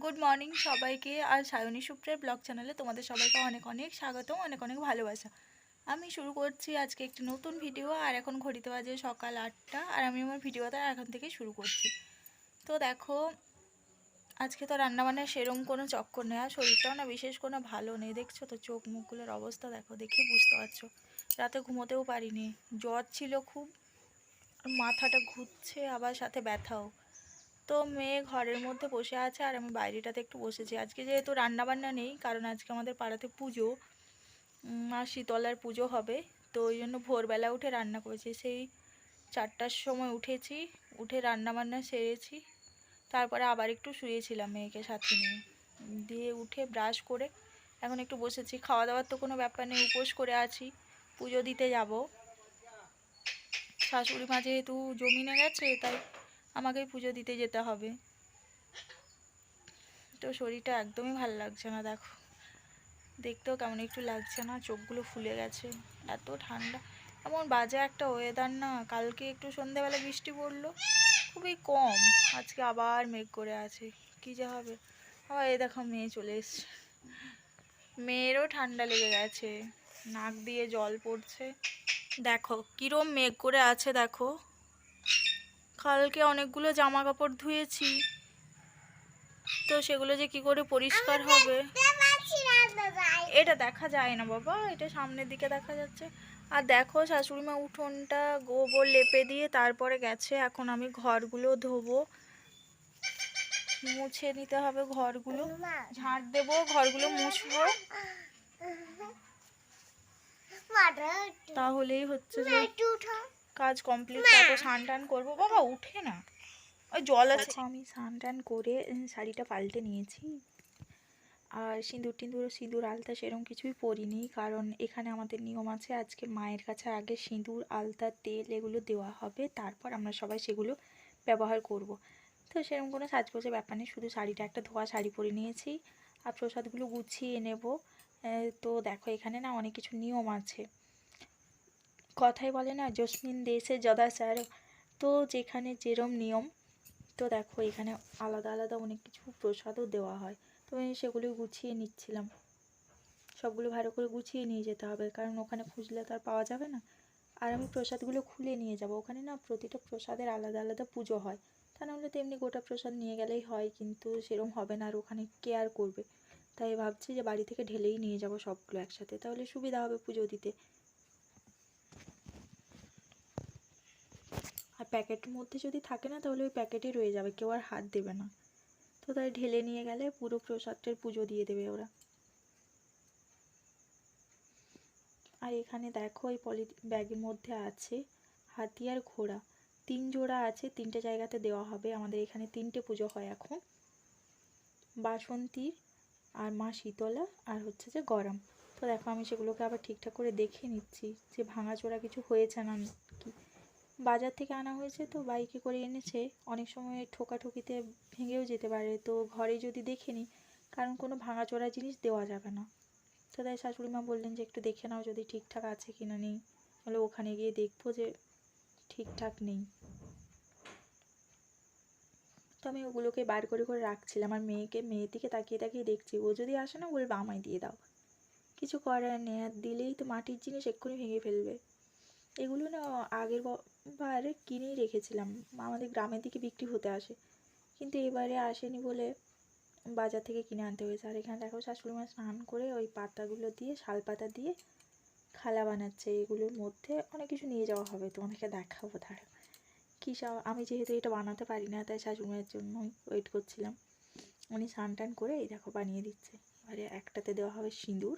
Good morning সবাইকে। আর Sayani সুপ্রিয়ার blog চ্যানেলে তোমাদের সবাইকে অনেক অনেক স্বাগতম, অনেক অনেক ভালোবাসা। আমি শুরু করছি আজকে একটি নতুন ভিডিও। আর এখন ঘড়িতে বাজে সকাল 8টা, আর আমি আমার ভিডিওটা এখন থেকে শুরু করছি। তো দেখো, আজকে তো রান্নাবান্নার সেরকম কোনো চক্কর নেই, আর শরীরটাও না বিশেষ কোনো ভালো নেই। দেখছো তো চোখ মুখগুলোর অবস্থা, দেখো, দেখে বুঝতে পারছো। রাতে ঘুমোতেও পারিনি, জ্বর ছিল খুব, মাথাটা ঘুরছে, আবার সাথে ব্যথাও। তো মেয়ে ঘরের মধ্যে বসে আছে আর আমি বাইরেটাতে একটু বসেছি। আজকে যেহেতু রান্না বান্না নেই, কারণ আজকে আমাদের পাড়াতে পুজো, মা শীতলার পুজো হবে। তো ওই জন্য ভোরবেলা উঠে রান্না করেছি। সেই 4টার সময় উঠেছি, উঠে রান্না বান্না সেরেছি। তারপরে আবার একটু শুয়েছিলাম মেয়েকে সাথে নিয়ে, দিয়ে উঠে ব্রাশ করে এখন একটু বসেছি। খাওয়া দাওয়ার তো কোনো ব্যাপার নেই, উপোস করে আছি, পুজো দিতে যাব। শাশুড়ি মা যেহেতু জমিনে গেছে, তাই আমাকেই পুজো দিতে যেতে হবে। তো শরীরটা একদমই ভালো লাগছে না, দেখো, দেখতেও কেমন একটু লাগছে না, চোখগুলো ফুলে গেছে, এত ঠান্ডা। এমন বাজে একটা ওয়েদার না, কালকে একটু সন্ধেবেলা বৃষ্টি পড়লো, খুবই কম। আজকে আবার মেঘ করে আছে, কী যে হবে। আবার এই দেখো মেয়ে চলে এসছে, মেয়েরও ঠান্ডা লেগে গেছে, নাক দিয়ে জল পড়ছে। দেখো কিরম মেঘ করে আছে, দেখো, কালকে অনেকগুলো জামা কাপড় ধুয়েছি, তো সেগুলো যে কি করে পরিষ্কার হবে। এটা দেখা যায় না বাবা, এটা সামনের দিকে দেখা যাচ্ছে। আর দেখো শাশুড়িমা উঠোনটা গোবর লেপে দিয়ে তারপরে গেছে। এখন আমি ঘরগুলো ধোবো, মুছে নিতে হবে ঘরগুলো, ঝাঁট দেবো, ঘরগুলো মুছবো, তাহলেই হচ্ছে যে কাজ কমপ্লিট। তারপর স্নান টান করবো। বাবা উঠে না, ওই জল আছে। আমি স্নান টান করে শাড়িটা পাল্টে নিয়েছি, আর সিঁদুর আলতা সেরকম কিছুই পরিনি, কারণ এখানে আমাদের নিয়ম আছে আজকে মায়ের কাছে আগে সিঁদুর আলতা তেল এগুলো দেওয়া হবে, তারপর আমরা সবাই সেগুলো ব্যবহার করব। তো সেরকম কোনো সাজগোজের ব্যাপার নেই, শুধু শাড়িটা একটা ধোয়া শাড়ি পরে নিয়েছি, আর প্রসাদগুলো গুছিয়ে নেব। তো দেখো এখানে না অনেক কিছু নিয়ম আছে, কথাই বলে না জসমিন দেশে যদাচার, তো যেখানে যেরম নিয়ম। তো দেখো এখানে আলাদা আলাদা অনেক কিছু প্রসাদও দেওয়া হয়, তো আমি সেগুলো গুছিয়ে নিচ্ছিলাম। সবগুলো ভালো করে গুছিয়ে নিয়ে যেতে হবে, কারণ ওখানে খুঁজলে তো আর পাওয়া যাবে না। আর আমি প্রসাদগুলো খুলে নিয়ে যাব, ওখানে না প্রতিটা প্রসাদের আলাদা আলাদা পুজো হয়, তা নাহলে তো এমনি গোটা প্রসাদ নিয়ে গেলেই হয়, কিন্তু সেরম হবে না, আর ওখানে কেয়ার করবে। তাই ভাবছি যে বাড়ি থেকে ঢেলেই নিয়ে যাব সবগুলো একসাথে, তাহলে সুবিধা হবে পুজো দিতে। আর প্যাকেটের মধ্যে যদি থাকে না, তাহলে ওই প্যাকেটেই রয়ে যাবে, কেউ আর হাত দেবে না। তো তাই ঢেলে নিয়ে গেলে পুরো প্রসাদটার পুজো দিয়ে দেবে ওরা। আর এখানে দেখো এই ব্যাগের মধ্যে আছে হাতি আর ঘোড়া, 3 জোড়া আছে, 3টে জায়গাতে দেওয়া হবে। আমাদের এখানে 3টে পুজো হয় এখন, বাসন্তী আর মা শীতলা আর হচ্ছে যে গরম। তো দেখো আমি সেগুলোকে আবার ঠিকঠাক করে দেখে নিচ্ছি যে ভাঙাচোরা কিছু হয়েছে না কি। বাজার থেকে আনা হয়েছে, তো বাইকে করে এনেছে, অনেক সময় ঠোকাঠুকিতে ভেঙেও যেতে পারে, তো ঘরে যদি দেখে নিই, কারণ কোনো ভাঙাচোরা জিনিস দেওয়া যাবে না। তো তাই শাশুড়িমা বললেন যে একটু দেখে নাও যদি ঠিকঠাক আছে কিনা নেই, তাহলে ওখানে গিয়ে দেখবো যে ঠিকঠাক নেই। তো আমি ওগুলোকে বার করে করে রাখছিলাম, আর মেয়ের দিকে তাকিয়ে তাকিয়ে দেখছি, ও যদি আসে না বলবে আমায় দিয়ে দাও, কিছু করার নেই, আর দিলেই তো মাটির জিনিস এক্ষুনি ভেঙে ফেলবে। এগুলো না আগের বার কিনেই রেখেছিলাম, আমাদের গ্রামের দিকে বিক্রি হতে আসে, কিন্তু এবারে আসেনি বলে বাজার থেকে কিনে আনতে হয়েছে। আর এখানে দেখো শাশুড়িমা স্নান করে ওই পাতাগুলো দিয়ে, শাল পাতা দিয়ে খালা বানাচ্ছে। এগুলোর মধ্যে অনেক কিছু নিয়ে যাওয়া হবে, তোমাদেরকে দেখাবো দাঁড়াও কী সব। আমি যেহেতু এটা বানাতে পারি না, তাই শাশুড়িমার জন্যই ওয়েট করছিলাম। উনি স্নান টান করে এই দেখো বানিয়ে দিচ্ছে। এবারে একটাতে দেওয়া হবে সিঁদুর,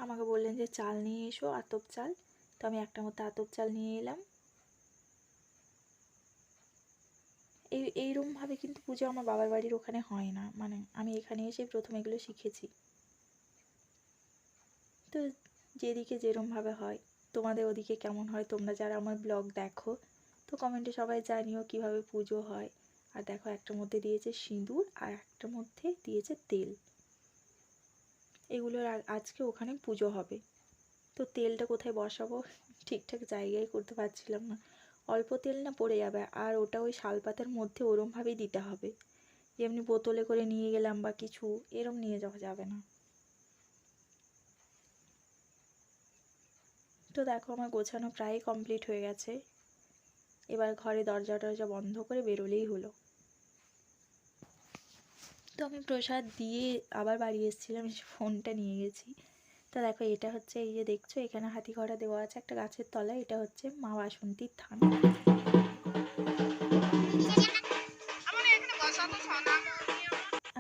আমাকে বললেন যে চাল নিয়ে এসো, আতপ চাল, তো আমি একটা মতো আতপ চাল নিয়ে এলাম। এইরকমভাবে কিন্তু পুজো আমার বাবার বাড়ির ওখানে হয় না, মানে আমি এখানে এসে প্রথম এগুলো শিখেছি। তো যেদিকে যেরমভাবে হয়, তোমাদের ওদিকে কেমন হয়, তোমরা যারা আমার ব্লগ দেখো, তো কমেন্টে সবাই জানিও কীভাবে পুজো হয়। আর দেখো একটার মধ্যে দিয়েছে সিঁদুর, আর একটার মধ্যে দিয়েছে তেল। এগুলোর আজকে ওখানে পুজো হবে, তো তেলটা কোথায় বসাবো ঠিকঠাক জায়গায় করতে পারছিলাম না, অল্প তেল না পড়ে যাবে, আর ওটা ওই শালপাতার মধ্যে ওরমভাবেই দিতে হবে, যেমনি বোতলে করে নিয়ে গেলাম বা কিছু এরম নিয়ে যাওয়া যাবে না। তো দেখো আমার গোছানো প্রায় কমপ্লিট হয়ে গেছে, এবার ঘরে দরজা টরজা বন্ধ করে বেরোলেই হলো। তো আমি প্রসাদ দিয়ে আবার বাড়ি এসেছিলাম, এসে ফোনটা নিয়ে গেছি। তো দেখো এটা হচ্ছে, এই যে দেখছো এখানে হাতি ঘোড়া দেওয়া আছে একটা গাছের তলায়, এটা হচ্ছে মা বাসন্তীর থান।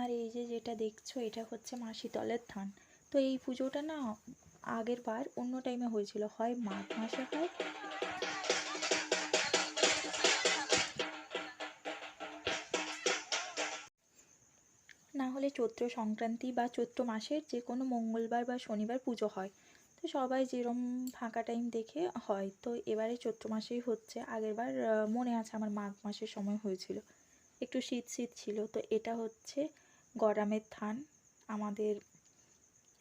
আর এই যে যেটা দেখছো এটা হচ্ছে মা শীতলের থান। তো এই পুজোটা না আগের বার অন্য টাইমে হয়েছিল, হয় মাঘ মাসে হয়, না হলে চৈত্র সংক্রান্তি বা চৈত্র মাসের যে কোনো মঙ্গলবার বা শনিবার পুজো হয়। তো সবাই যেরম ফাঁকা টাইম দেখে হয়, তো এবারে চৈত্র মাসেই হচ্ছে। আগেরবার মনে আছে আমার মাঘ মাসের সময় হয়েছিল, একটু শীত শীত ছিল। তো এটা হচ্ছে গরমের থান আমাদের।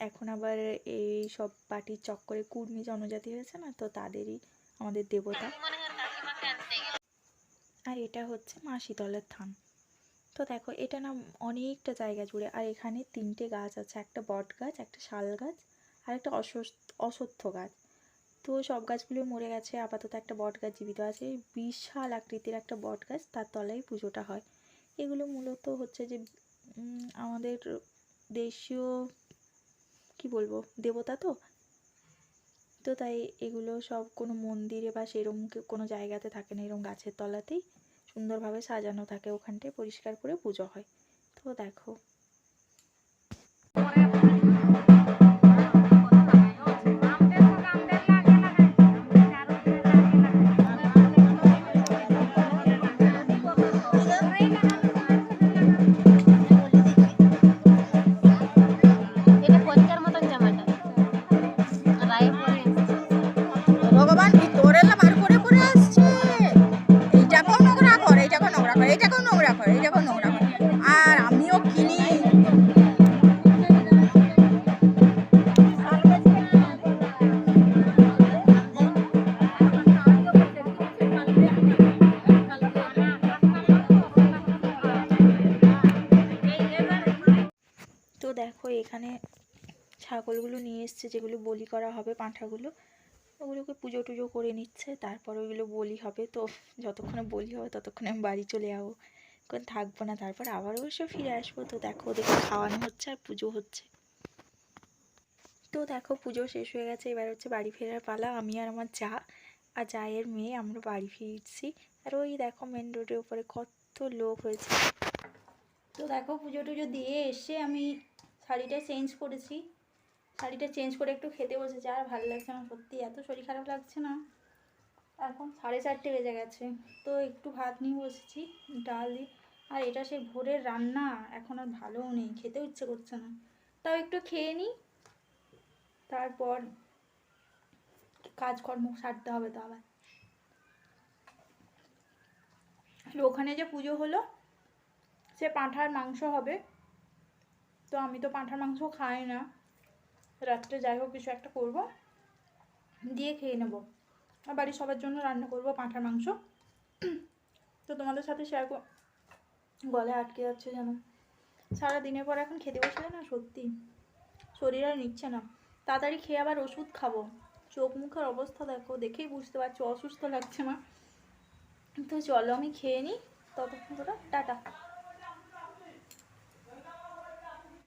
এখন আবার এই সব পাটির চক্করে কুর্মী জনজাতি হয়েছে না, তো তাদেরই আমাদের দেবতা। আর এটা হচ্ছে মা শীতলের থান। তো দেখো এটা না অনেকটা জায়গা জুড়ে, আর এখানে 3টে গাছ আছে, একটা বট গাছ, একটা শাল গাছ, আর একটা অশ্বত্থ গাছ। তো সব গাছগুলো মরে গেছে, আপাতত একটা বট গাছ জীবিত আছে, বিশাল আকৃতির একটা বট গাছ, তার তলায় পুজোটা হয়। এগুলো মূলত হচ্ছে যে আমাদের দেশীয় কি বলবো দেবতা, তো তো তাই এগুলো সব কোনো মন্দিরে বা সেরকম কোনো জায়গাতে থাকে না, এরকম গাছের তলাতেই সুন্দরভাবে সাজানো থাকে, ওখানটায় পরিষ্কার করে পুজো হয়। তো দেখো ভগবান ভিতরেলা বার করে করে আসছে, এইটাকেও নোংরা কর, এইটাকেও নোংরা কর, এইটাকেও নোংরা কর, এইটাকেও নোংরা কর, আর আমিও কিনি। তো দেখো এখানে ছাগলগুলো নিয়ে এসছে, যেগুলো বলি করা হবে, পাঁঠাগুলো, ওগুলোকে পুজো টুজো করে নিচ্ছে, তারপর ওইগুলো বলি হবে। তো যতক্ষণে বলি হবে ততক্ষণে আমি বাড়ি চলে যাবো, কারণ থাকবো না, তারপর আবার অবশ্য ফিরে আসবো। তো দেখো ওদেরকে খাওয়ানো হচ্ছে আর পুজো হচ্ছে। তো দেখো পুজো শেষ হয়ে গেছে, এবার হচ্ছে বাড়ি ফেরার পালা। আমি আর আমার যা আর জায়ের মেয়ে আমরা বাড়ি ফিরছি। আর ওই দেখো মেন রোডের উপরে কত লোক হয়েছে। তো দেখো পুজো টুজো দিয়ে এসে আমি শাড়িটা চেঞ্জ করেছি, শাড়িটা চেঞ্জ করে একটু খেতে বসেছি। আর ভালো লাগছে না সত্যি, এত শরীর খারাপ লাগছে না। এখন 4:30 বেজে গেছে, তো একটু ভাত নিয়ে বসেছি, ডাল দিয়ে। আর এটা সেই ভোরের রান্না, এখন আর ভালোও নেই, খেতেও ইচ্ছে করছে না। তাও একটু খেয়ে নিই, তারপর কাজকর্ম সারতে হবে। তো আবার ওখানে যে পুজো হলো সে পাঁঠার মাংস হবে, তো আমি তো পাঁঠার মাংস খাই না, রাত্রে যাই হোক কিছু একটা করবো, দিয়ে খেয়ে নেবো। আর বাড়ির সবার জন্য রান্না করবো পাঁঠার মাংস। তো তোমাদের সাথে শেয়ার কর, গলায় আটকে যাচ্ছে যেন, সারাদিনের পর এখন খেতে বসলে না সত্যি শরীর আর নিচ্ছে না। তাড়াতাড়ি খেয়ে আবার ওষুধ খাবো, চোখ মুখের অবস্থা দেখো, দেখেই বুঝতে পারছি অসুস্থ লাগছে না। তো চলো আমি খেয়ে নিই, ততক্ষণ তোরা টাটা।